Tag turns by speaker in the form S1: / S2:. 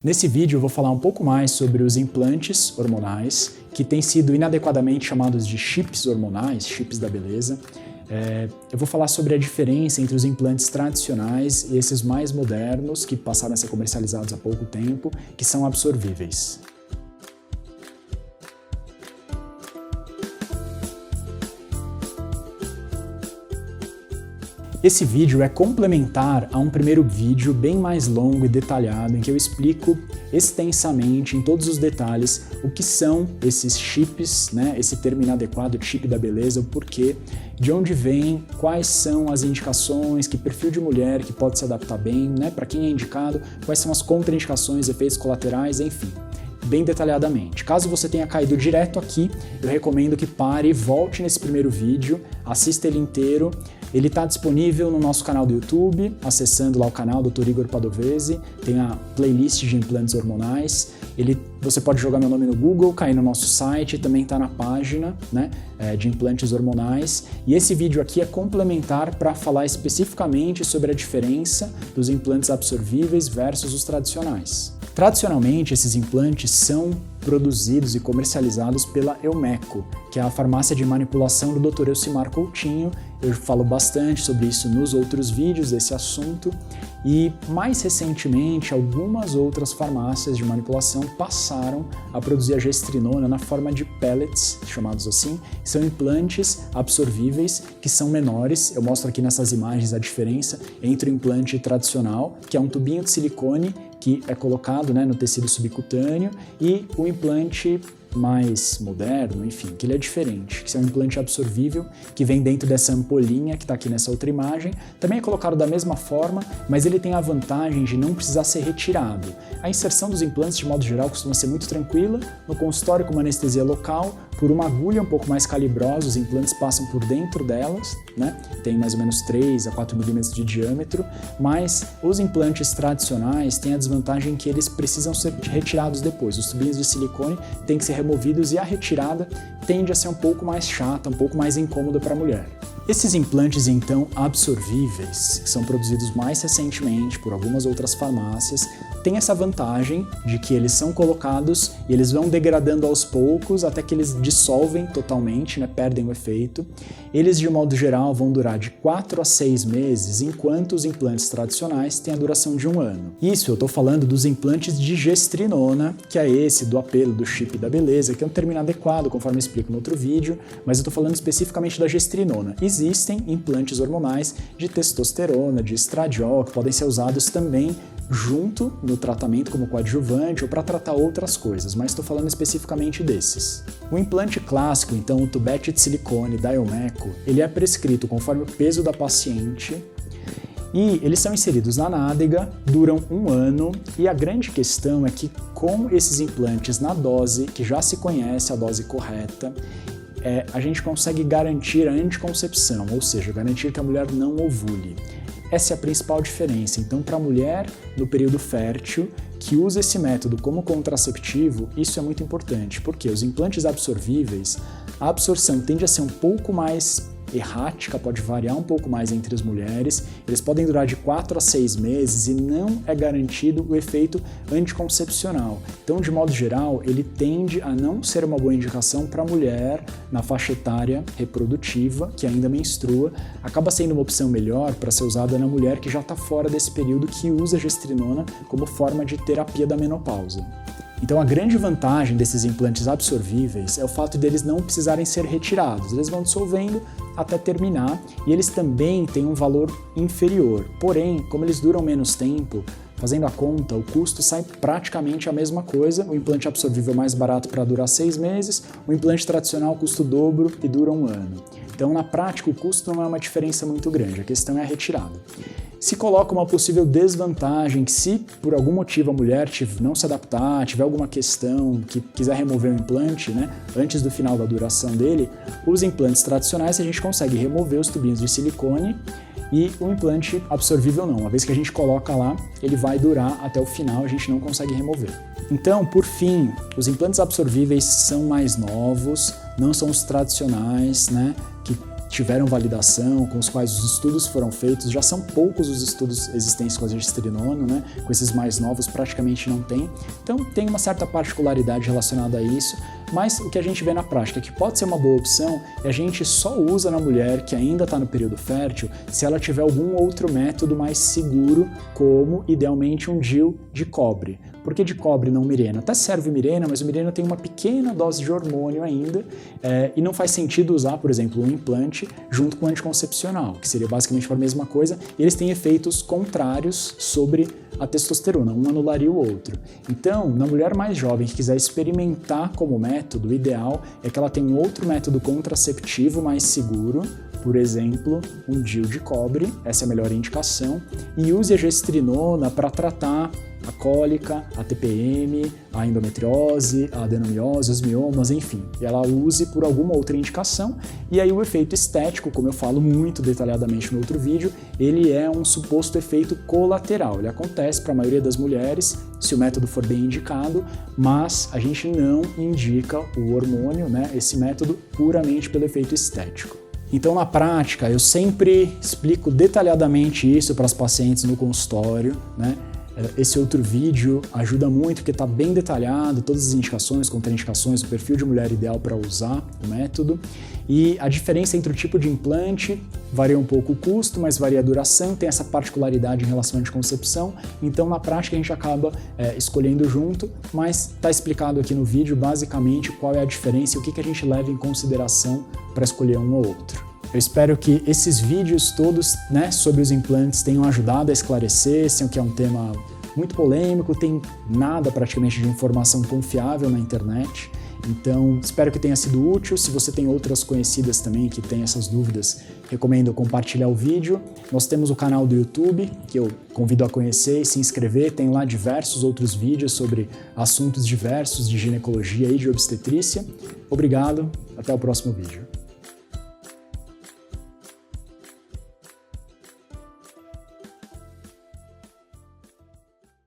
S1: Nesse vídeo eu vou falar um pouco mais sobre os implantes hormonais, que têm sido inadequadamente chamados de chips hormonais, chips da beleza. Eu vou falar sobre a diferença entre os implantes tradicionais e esses mais modernos, que passaram a ser comercializados há pouco tempo, que são absorvíveis. Esse vídeo é complementar a um primeiro vídeo bem mais longo e detalhado em que eu explico extensamente, em todos os detalhes, o que são esses chips, esse termo inadequado, chip da beleza, o porquê, de onde vem, quais são as indicações, que perfil de mulher que pode se adaptar bem, para quem é indicado, quais são as contraindicações, efeitos colaterais, enfim, bem detalhadamente. Caso você tenha caído direto aqui, eu recomendo que pare e volte nesse primeiro vídeo, assista ele inteiro. Ele está disponível no nosso canal do YouTube, acessando lá o canal Dr. Igor Padovese, tem a playlist de implantes hormonais. Você pode jogar meu nome no Google, cair no nosso site, também está na página de implantes hormonais. E esse vídeo aqui é complementar para falar especificamente sobre a diferença dos implantes absorvíveis versus os tradicionais. Tradicionalmente, esses implantes são produzidos e comercializados pela Elmeco, que é a farmácia de manipulação do Dr. Elcimar Coutinho. Eu falo bastante sobre isso nos outros vídeos desse assunto. E mais recentemente, algumas outras farmácias de manipulação passaram a produzir a gestrinona na forma de pellets, chamados assim, que são implantes absorvíveis, que são menores. Eu mostro aqui nessas imagens a diferença entre o implante tradicional, que é um tubinho de silicone que é colocado no tecido subcutâneo, e o implante mais moderno, enfim, que ele é diferente, que é um implante absorvível, que vem dentro dessa ampolinha que está aqui nessa outra imagem. Também é colocado da mesma forma, mas ele tem a vantagem de não precisar ser retirado. A inserção dos implantes, de modo geral, costuma ser muito tranquila, no consultório com uma anestesia local, por uma agulha um pouco mais calibrosa, os implantes passam por dentro delas, tem mais ou menos 3 a 4 milímetros de diâmetro, mas os implantes tradicionais têm a desvantagem que eles precisam ser retirados depois. Os tubinhos de silicone têm que ser removidos e a retirada tende a ser um pouco mais chata, um pouco mais incômoda para a mulher. Esses implantes, então, absorvíveis, que são produzidos mais recentemente por algumas outras farmácias, têm essa vantagem de que eles são colocados e eles vão degradando aos poucos até que eles dissolvem totalmente, perdem o efeito. Eles, de modo geral, vão durar de 4 a 6 meses, enquanto os implantes tradicionais têm a duração de 1 ano. Isso eu estou falando dos implantes de gestrinona, que é esse do apelo do chip da beleza, que é um termo inadequado, conforme eu explico no outro vídeo, mas eu estou falando especificamente da gestrinona. Existem implantes hormonais de testosterona, de estradiol, que podem ser usados também junto no tratamento como coadjuvante ou para tratar outras coisas, mas estou falando especificamente desses. O implante clássico, então, o tubete de silicone da Elmeco, ele é prescrito conforme o peso da paciente e eles são inseridos na nádega, duram 1 ano, e a grande questão é que com esses implantes na dose, que já se conhece a dose correta, a gente consegue garantir a anticoncepção, ou seja, garantir que a mulher não ovule. Essa é a principal diferença. Então, para a mulher no período fértil que usa esse método como contraceptivo, isso é muito importante, porque os implantes absorvíveis, a absorção tende a ser um pouco mais errática, pode variar um pouco mais entre as mulheres, eles podem durar de 4 a 6 meses e não é garantido o efeito anticoncepcional. Então, de modo geral, ele tende a não ser uma boa indicação para a mulher na faixa etária reprodutiva, que ainda menstrua, acaba sendo uma opção melhor para ser usada na mulher que já está fora desse período, que usa gestrinona como forma de terapia da menopausa. Então a grande vantagem desses implantes absorvíveis é o fato deles não precisarem ser retirados, eles vão dissolvendo até terminar e eles também têm um valor inferior, porém, como eles duram menos tempo, fazendo a conta, o custo sai praticamente a mesma coisa, o implante absorvível mais barato para durar 6 meses, o implante tradicional custa o dobro e dura 1 ano. Então na prática o custo não é uma diferença muito grande, a questão é a retirada. Se coloca uma possível desvantagem que, se por algum motivo a mulher não se adaptar, tiver alguma questão, que quiser remover o implante, antes do final da duração dele, os implantes tradicionais a gente consegue remover os tubinhos de silicone e o implante absorvível não. Uma vez que a gente coloca lá, ele vai durar até o final, a gente não consegue remover. Então, por fim, os implantes absorvíveis são mais novos, não são os tradicionais, que tiveram validação, com os quais os estudos foram feitos. Já são poucos os estudos existentes com a gestrinona, né? Com esses mais novos praticamente não tem. Então tem uma certa particularidade relacionada a isso, mas o que a gente vê na prática que pode ser uma boa opção é a gente só usa na mulher que ainda está no período fértil se ela tiver algum outro método mais seguro, como idealmente um DIU de cobre. Por que de cobre não Mirena? Até serve Mirena, mas o Mirena tem uma pequena dose de hormônio ainda e não faz sentido usar, por exemplo, um implante junto com o anticoncepcional, que seria basicamente a mesma coisa, e eles têm efeitos contrários sobre a testosterona, um anularia o outro. Então, na mulher mais jovem que quiser experimentar como método, o ideal é que ela tenha um outro método contraceptivo mais seguro, por exemplo, um DIU de cobre, essa é a melhor indicação, e use a gestrinona para tratar a cólica, a TPM, a endometriose, a adenomiose, os miomas, enfim. E ela use por alguma outra indicação, e aí o efeito estético, como eu falo muito detalhadamente no outro vídeo, ele é um suposto efeito colateral. Ele acontece para a maioria das mulheres, se o método for bem indicado, mas a gente não indica o hormônio, né, esse método, puramente pelo efeito estético. Então, na prática, eu sempre explico detalhadamente isso para as pacientes no consultório, né? Esse outro vídeo ajuda muito porque está bem detalhado, todas as indicações, contraindicações, o perfil de mulher ideal para usar o método. E a diferença entre o tipo de implante varia um pouco o custo, mas varia a duração, tem essa particularidade em relação à anticoncepção. Então, na prática, a gente acaba escolhendo junto, mas está explicado aqui no vídeo basicamente qual é a diferença e o que a gente leva em consideração para escolher um ou outro. Eu espero que esses vídeos todos, né, sobre os implantes tenham ajudado a esclarecer, sendo que é um tema muito polêmico, tem nada praticamente de informação confiável na internet. Então, espero que tenha sido útil. Se você tem outras conhecidas também que têm essas dúvidas, recomendo compartilhar o vídeo. Nós temos o canal do YouTube, que eu convido a conhecer e se inscrever. Tem lá diversos outros vídeos sobre assuntos diversos de ginecologia e de obstetrícia. Obrigado, até o próximo vídeo.